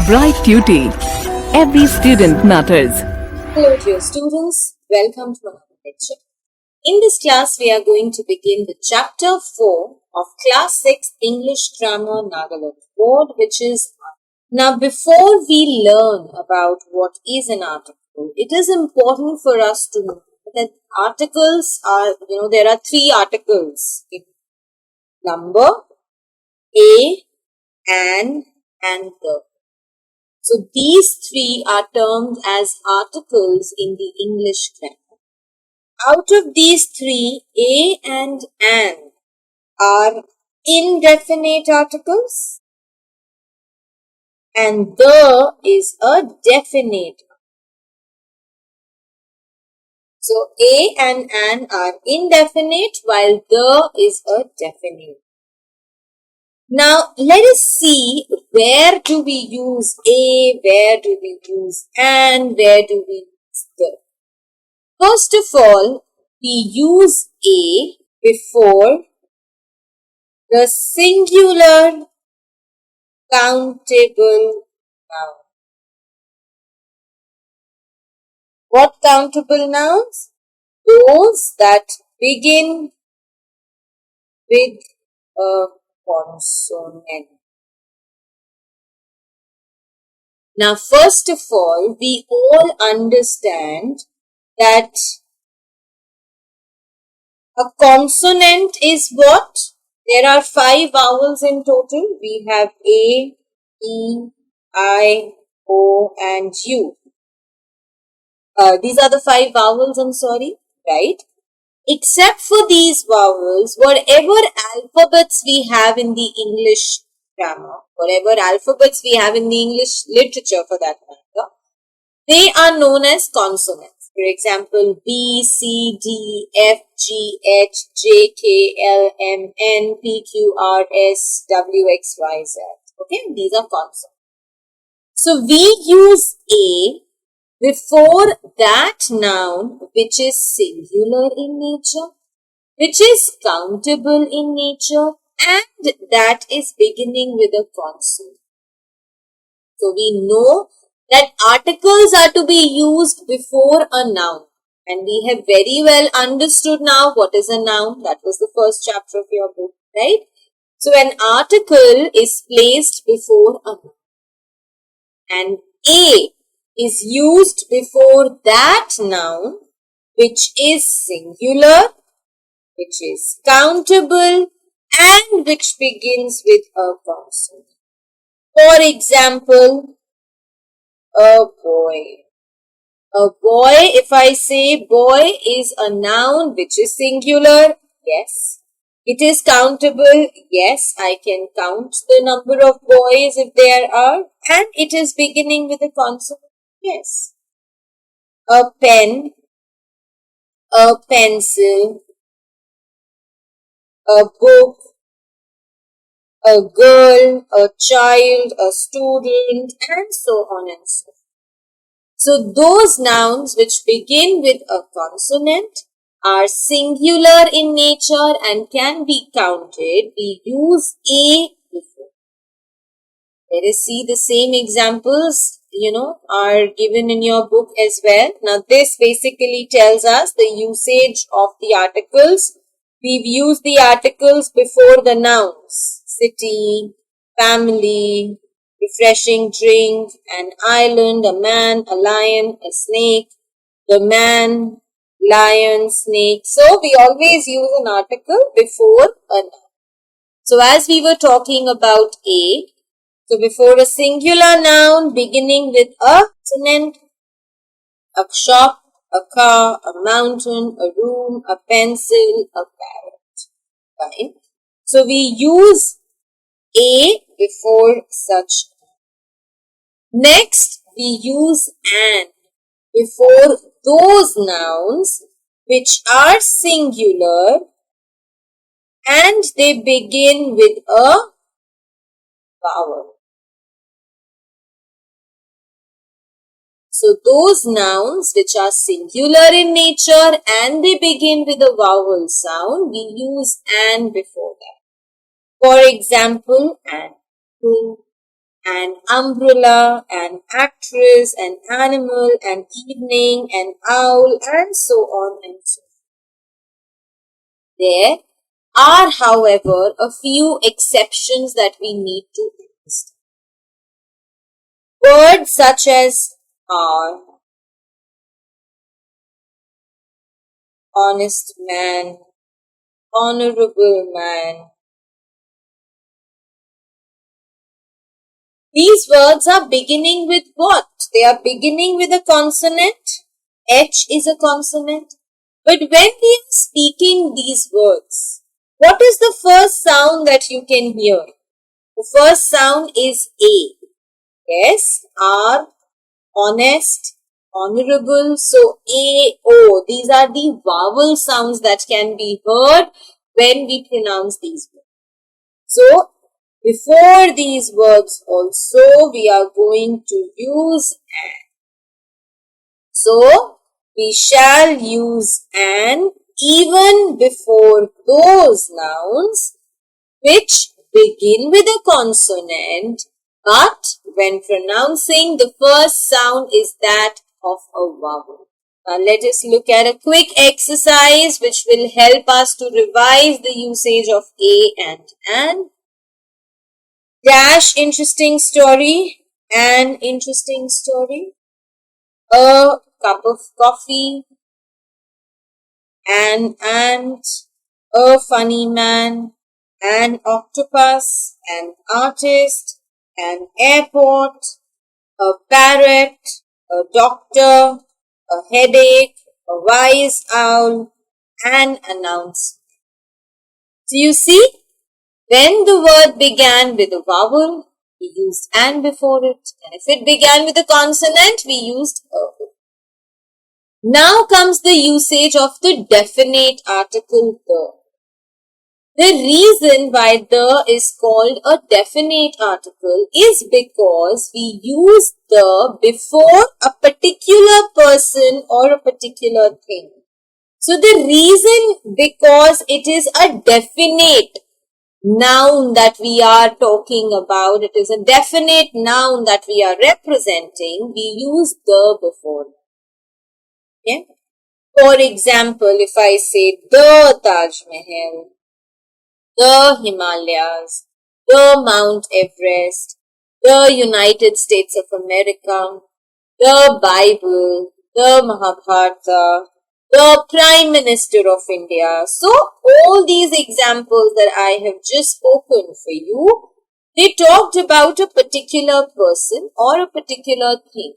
Bright Tuty. Every student matters. Hello dear students, welcome to another lecture. In this class we are going to begin with chapter 4 of class 6 English Grammar Nagaland Board, which is now before we learn about what is an article, it is important for us to know that articles are, there are three articles: number, a, and the. So these three are termed as articles in the English grammar. Out of these three, a and an are indefinite articles, and the is a definite. So a and an are indefinite while the is a definite. Now, let us see where do we use a, where do we use an, where do we use the. First of all, we use a before the singular countable noun. What countable nouns? Those that begin with a consonant. Now, first of all, we all understand that a consonant is what? There are 5 vowels in total. We have A, E, I, O and U. These are the 5 vowels, right? Except for these vowels, whatever alphabets we have in the English grammar, whatever alphabets we have in the English literature for that matter, they are known as consonants. For example, B, C, D, F, G, H, J, K, L, M, N, P, Q, R, S, W, X, Y, Z. Okay, these are consonants. So we use A before that noun which is singular in nature, which is countable in nature, and that is beginning with a consonant. So we know that articles are to be used before a noun, and we have very well understood now what is a noun. That was the first chapter of your book, right? So an article is placed before a noun, and a is used before that noun which is singular, which is countable, and which begins with a consonant. For example, a boy. A boy, if I say boy is a noun which is singular, yes. It is countable, yes, I can count the number of boys if there are, and it is beginning with a consonant, yes. A pen, a pencil, a book, a girl, a child, a student, and so on and so forth. So those nouns which begin with a consonant are singular in nature and can be counted. We use a before. Let us see the same examples, are given in your book as well. Now this basically tells us the usage of the articles. We've used the articles before the nouns: city, family, refreshing drink, an island, a man, a lion, a snake, the man, lion, snake. So we always use an article before a noun. So as we were talking about a, so before a singular noun beginning with a consonant, a shop, a car, a mountain, a room, a pencil, a parrot. Fine. So we use a before such. Next, we use an before those nouns which are singular and they begin with a vowel. So those nouns which are singular in nature and they begin with a vowel sound, we use an before that. For example, an apple, an umbrella, an actress, an animal, an evening, an owl, and so on and so forth. There are, however, a few exceptions that we need to understand. Words such as are, honest man, honorable man. These words are beginning with what? They are beginning with a consonant. H is a consonant. But when we are speaking these words, what is the first sound that you can hear? The first sound is A. Yes, R, honest, honorable. So A, O. These are the vowel sounds that can be heard when we pronounce these words. So before these words also we are going to use an. So we shall use an even before those nouns which begin with a consonant, but when pronouncing the first sound is that of a vowel. Now let us look at a quick exercise which will help us to revise the usage of a and an. Dash interesting story, an interesting story, a cup of coffee, an ant, a funny man, an octopus, an artist, an airport, a parrot, a doctor, a headache, a wise owl, an announcement. So you see, when the word began with a vowel, we used an before it, and if it began with a consonant, we used a. Now comes the usage of the definite article the. The reason why the is called a definite article is because we use the before a particular person or a particular thing. So the reason, because it is a definite noun that we are talking about, it is a definite noun that we are representing, we use the before. Okay? For example, if I say the Taj Mahal, the Himalayas, the Mount Everest, the United States of America, the Bible, the Mahabharata, the Prime Minister of India. So, all these examples that I have just spoken for you, they talked about a particular person or a particular thing.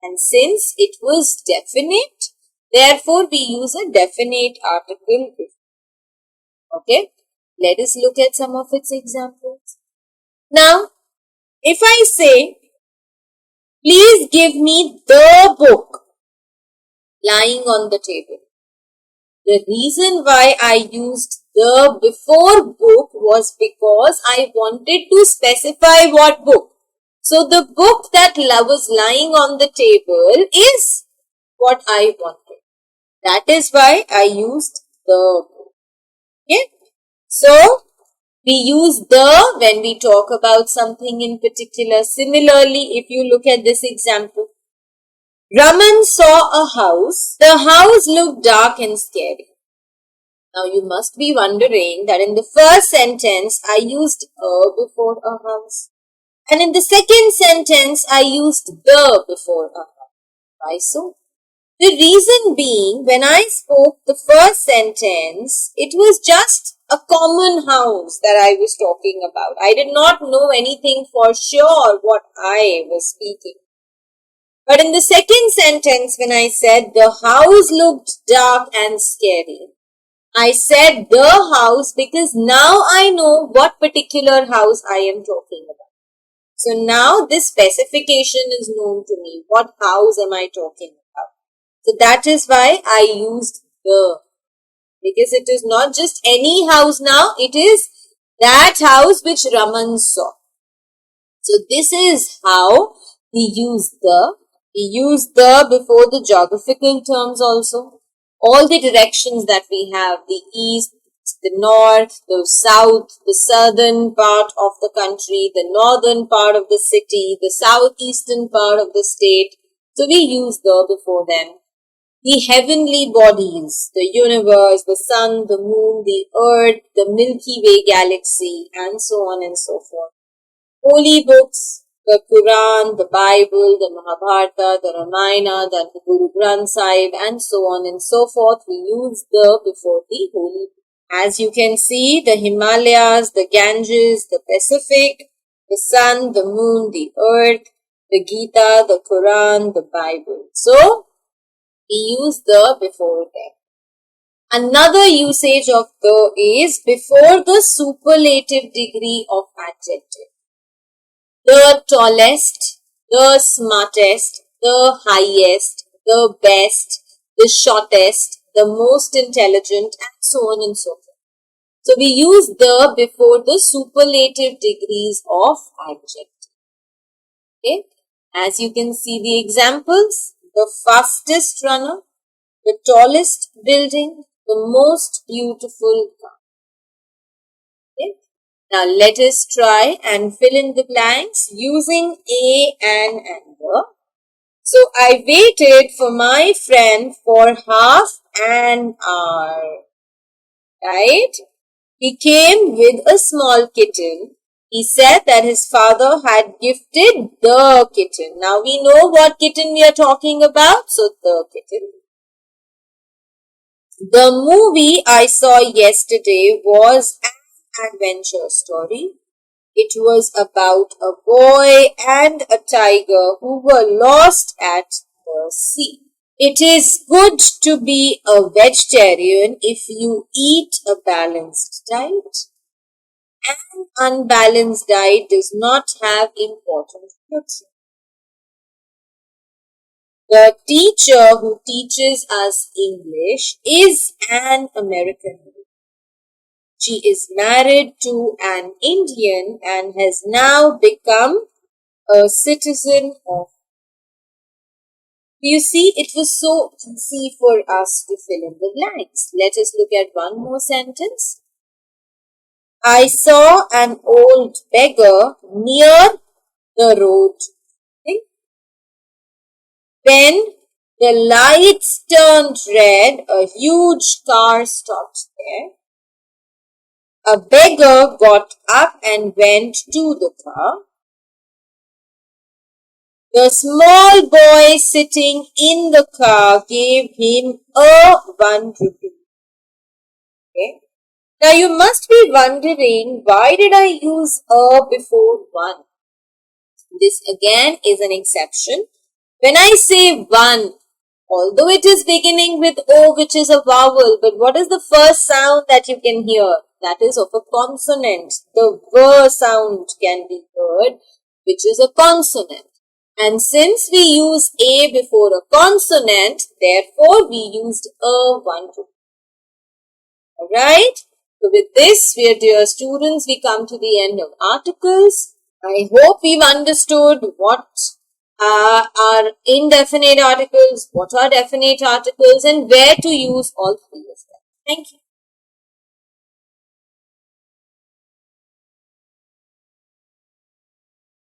And since it was definite, therefore we use a definite article. Okay, let us look at some of its examples. Now, if I say, please give me the book lying on the table. The reason why I used the before book was because I wanted to specify what book. So the book that was lying on the table is what I wanted. That is why I used the book. Okay? So we use the when we talk about something in particular. Similarly, if you look at this example, Raman saw a house. The house looked dark and scary. Now you must be wondering that in the first sentence I used a before a house. And in the second sentence I used the before a house. Why so? The reason being, when I spoke the first sentence, it was just a common house that I was talking about. I did not know anything for sure what I was speaking. But in the second sentence, when I said the house looked dark and scary, I said the house because now I know what particular house I am talking about. So now this specification is known to me. What house am I talking about? So that is why I used the. Because it is not just any house now, it is that house which Raman saw. So this is how we use the. We use the before the geographical terms also. All the directions that we have, the east, the north, the south, the southern part of the country, the northern part of the city, the southeastern part of the state. So we use the before them. The heavenly bodies, the universe, the sun, the moon, the earth, the Milky Way galaxy, and so on and so forth. Holy books, the Quran, the Bible, the Mahabharata, the Ramayana, the Guru Granth Sahib, and so on and so forth. We use the before the holy. As you can see, the Himalayas, the Ganges, the Pacific, the sun, the moon, the earth, the Gita, the Quran, the Bible. So, we use the before them. Another usage of the is before the superlative degree of adjective. The tallest, the smartest, the highest, the best, the shortest, the most intelligent, and so on and so forth. So we use the before the superlative degrees of adjective. Okay? As you can see the examples, the fastest runner, the tallest building, the most beautiful car. Okay? Now let us try and fill in the blanks using a and the. So I waited for my friend for half an hour. Right? He came with a small kitten. He said that his father had gifted the kitten. Now we know what kitten we are talking about. So the kitten. The movie I saw yesterday was an adventure story. It was about a boy and a tiger who were lost at the sea. It is good to be a vegetarian if you eat a balanced diet. An unbalanced diet does not have important nutrients. The teacher who teaches us English is an American. She is married to an Indian and has now become a citizen of. You see, it was so easy for us to fill in the blanks. Let us look at one more sentence. I saw an old beggar near the road. Okay? When the lights turned red, a huge car stopped there. A beggar got up and went to the car. The small boy sitting in the car gave him a 1 rupee. Okay. Now you must be wondering, why did I use a before 1? This again is an exception. When I say 1, although it is beginning with O, which is a vowel, but what is the first sound that you can hear? That is of a consonant. The V sound can be heard, which is a consonant. And since we use A before a consonant, therefore we used a 1 rupee. Alright? So with this, dear students, we come to the end of articles. I hope we've understood what are indefinite articles, what are definite articles, and where to use all three of them. Thank you.